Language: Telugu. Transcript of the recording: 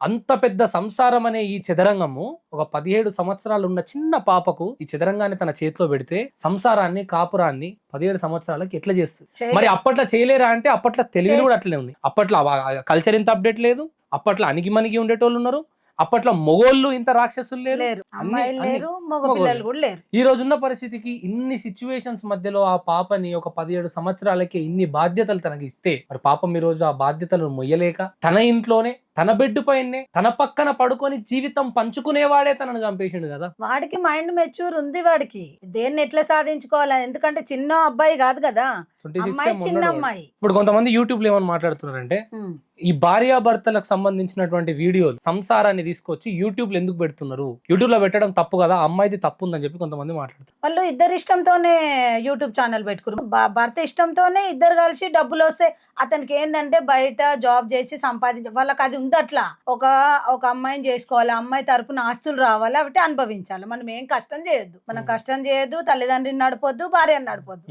అంత పెద్ద సంసారం అనే ఈ చదరంగము ఒక 17 సంవత్సరాలు ఉన్న చిన్న పాపకు ఈ చదరంగాన్ని తన చేతిలో పెడితే సంసారాన్ని కాపురాన్ని 17 సంవత్సరాలకి ఎట్లా చేస్తుంది? మరి అప్పట్లో చేయలేరా అంటే అప్పట్లో తెలివిని కూడా అట్లనే ఉంది. అప్పట్లో కల్చర్ ఇంత అప్డేట్ లేదు, అప్పట్లో అణిగి మణిగి ఉండేటోళ్ళు ఉన్నారు, అప్పట్లో మొగోళ్ళు ఇంత రాక్షసులు లేరు, ఈ రోజున్న పరిస్థితికి ఇన్ని సిచ్యువేషన్స్ మధ్యలో ఆ పాపని ఒక 17 సంవత్సరాలకి ఇన్ని బాధ్యతలు తనకి ఇస్తే మరి పాపం ఈ రోజు ఆ బాధ్యతలను మొయ్యలేక తన ఇంట్లోనే తన బెడ్ పైనే తన పక్కన పడుకొని జీవితం పంచుకునేవాడే తనను చంపేసిండు కదా. వాడికి మైండ్ మెచ్యూర్ ఉంది, వాడికి దేన్ని ఎట్లా సాధించుకోవాలి, ఎందుకంటే చిన్న అబ్బాయి కాదు కదా, అమ్మాయి చిన్న అమ్మాయి. ఇప్పుడు కొంతమంది యూట్యూబ్ లో ఏమని మాట్లాడుతున్నారంటే ఈ భార్యాభర్తలకు సంబంధించినటువంటి వీడియోలు సంసారాన్ని తీసుకొచ్చి యూట్యూబ్ లో ఎందుకు పెడుతున్నారు, యూట్యూబ్ లో పెట్టడం తప్పు కదా, అమ్మాయిది తప్పు ఉందని చెప్పి కొంతమంది మాట్లాడుతున్నారు. వాళ్ళు ఇద్దరు ఇష్టంతోనే యూట్యూబ్ ఛానల్ పెట్టుకున్నారు, భర్త ఇష్టంతోనే ఇద్దరు కలిసి డబ్బులు వస్తే అతనికి ఏంటంటే బయట జాబ్ చేసి సంపాదించ వాళ్ళకి అది ఉంది. అట్లా ఒక అమ్మాయిని చేసుకోవాలి, అమ్మాయి తరపున ఆస్తులు రావాలి, అవి అనుభవించాలి. మనం ఏం కష్టం చేయొద్దు, మనం కష్టం చేయొద్దు, తల్లిదండ్రిని నడపొద్దు, భార్యను నడపొద్దు.